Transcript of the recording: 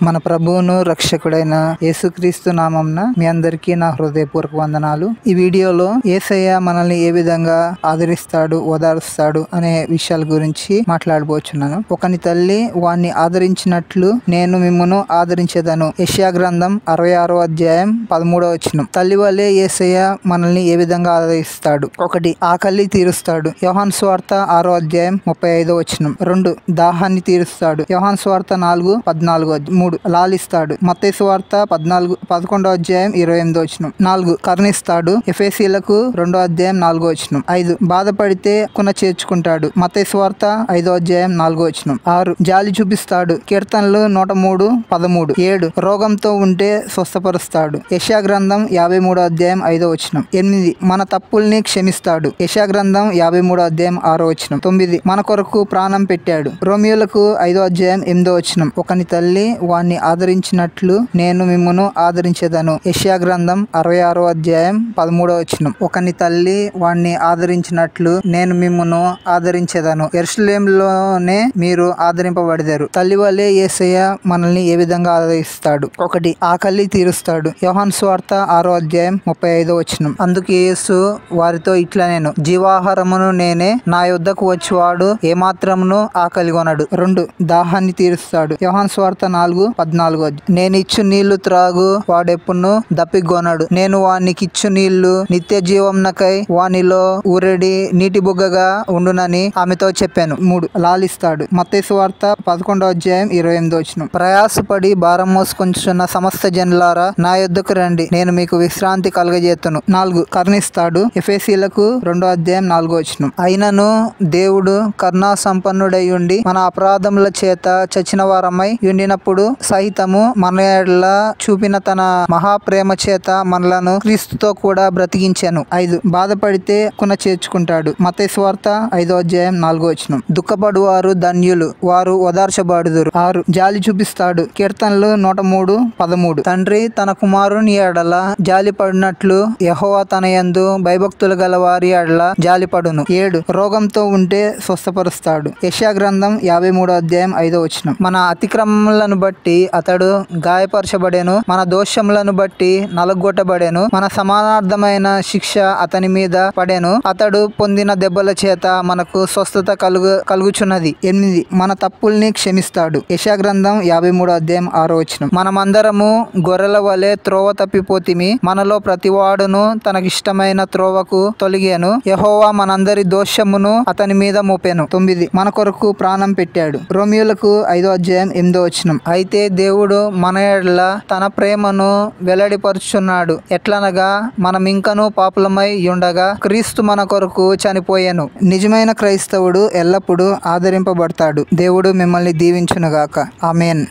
మన ప్రభువును రక్షకుడైన యేసుక్రీస్తు నామంన మీ అందరికీ నా హృదయపూర్వక వందనాలు. ఈ వీడియోలో యేసయ్య మనల్ని ఏ విధంగా ఆదరిస్తాడు, ఓదారుస్తాడు అనే విషయాల గురించి మాట్లాడబోచున్నాను. ఒకని తల్లి వాణ్ణి ఆదరించినట్లు నేను మిమ్మును ఆదరించేదను. యెషయా గ్రంథం 66వ అధ్యాయం 13వ వచనం. తల్లి వలె యేసయ్య మనల్ని ఏ విధంగా ఆదరిస్తాడు? 1. ఆకలి తీరుస్తాడు. యోహాను సువార్త 6వ అధ్యాయం 35వ వచనం. 2. దాహాన్ని తీరుస్తాడు. యోహాను సువార్త 4:14. 3. లాలిస్తాడు. మత్తయి సువార్త 11వ అధ్యాయం 28వ వచనం. 4. కరుణిస్తాడు. ఎఫెసీయులకు 2వ అధ్యాయం 4వ వచనం. 5. బాధపడితే చేర్చుకుంటాడు. మత్తయి సువార్త 5వ అధ్యాయం 4వ వచనం. 6. జాలి చూపిస్తాడు. కీర్తనలు 103:13. 7. రోగంతో ఉంటే స్వస్థపరుస్తాడు. యెషయా గ్రంథం 53వ అధ్యాయం 5వ వచనం. 8. మన తప్పుల్ని క్షమిస్తాడు. యెషయా గ్రంథం 53వ అధ్యాయం 6వ వచనం. 9. మన కొరకు ప్రాణం పెట్టాడు. రోమియోలకు 5వ అధ్యాయం 8వ వచనం. ఒకని తల్లి వాణ్ణి ఆదరించినట్లు నేను మిమ్మును ఆదరించేదను. యెషయా గ్రంథం 66వ అధ్యాయం 13వ వచనం. ఒకని తల్లి వాణ్ణి ఆదరించినట్లు నేను మిమ్మును ఆదరించేదను. యెరూషలేములోనే మీరు ఆదరింపబడెదరు. తల్లి వలె యేసయ్య మనల్ని ఏ విధంగా ఆదరిస్తాడు? 1. ఆకలి తీరుస్తాడు. యోహాను సువార్త 6వ అధ్యాయం 35వ వచనం. అందుకు యేసు వారితో ఇట్లా నేను జీవాహారమును నేనే, నా యొద్దకు వచ్చేవాడు ఏమాత్రమును ఆకలిగొనడు. 2. దాహాన్ని తీరుస్తాడు. యోహాను సువార్త 4:14. నేనిచ్చు నీళ్లు త్రాగు వాడెప్పుడును దప్పిగొనడు. నేను వానికిచ్చు నీళ్లు నిత్య జీవంనకై వానిలో ఊరెడి నీటి బుగ్గగా ఉండునని ఆమెతో చెప్పాను. 3. లాలిస్తాడు. మత్తయి సువార్త 11వ అధ్యాయం 28వ వచనం. ప్రయాసపడి భారం మోసుకొంచున్న సమస్త జనులారా నా యొద్దకు రండి, నేను మీకు విశ్రాంతి కలుగజేతును. 4. కరుణిస్తాడు. ఎఫెసీయులకు 2వ అధ్యాయం 4వ వచనం. అయినను దేవుడు కరుణా సంపన్నుడై ఉండి మన అపరాధముల చేత చచ్చిన వారమై ఉండినప్పుడు సహితము మన ఎడల చూపిన తన మహాప్రేమ చేత మనలను క్రీస్తుతో కూడా బ్రతికించాను. 5. బాధపడితే చేర్చుకుంటాడు. మత్తయి సువార్త 5వ అధ్యాయం 4వ వచనం. దుఃఖపడువారు ధన్యులు, వారు ఓదార్చబడుదురు. 6. జాలి చూపిస్తాడు. కీర్తనలు 103:13. తండ్రి తన కుమారుని ఎడల జాలి పడినట్లు యెహోవా తన యందు భయభక్తులు గల వారి ఎడల జాలిపడును. 7. రోగంతో ఉంటే స్వస్థపరుస్తాడు. యెషయా గ్రంథం 53వ అధ్యాయం 5వ వచనం. మన అతిక్రమములను బట్టి అతడు గాయపరచబడెను, మన దోషములను బట్టి నలగొట్టబడెను, మన సమానార్థమైన శిక్ష అతని మీద పడెను, అతడు పొందిన దెబ్బల చేత మనకు స్వస్థత కలుగుచున్నది. 8. మన తప్పుల్ని క్షమిస్తాడు. యెషయా గ్రంథం 53వ అధ్యాయం 6వ వచనం. మనమందరము గొర్రెల వలె త్రోవ తప్పిపోతిమి, మనలో ప్రతివాడును తనకిష్టమైన త్రోవకు తొలగాను, యెహోవా మనందరి దోషమును అతని మీద మోపెను. 9. మన కొరకు ప్రాణం పెట్టాడు. రోమియోలకు 5వ అధ్యాయం 8వ వచనం. అయితే దేవుడు మన ఎడల తన ప్రేమను వెల్లడిపరుచున్నాడు. ఎట్లనగా మనం ఇంకనూ పాపులమై ఉండగా క్రీస్తు మన కొరకు చనిపోయాను. నిజమైన క్రైస్తవుడు ఎల్లప్పుడూ ఆదరింపబడతాడు. దేవుడు మిమ్మల్ని దీవించునుగాక. ఆమేన్.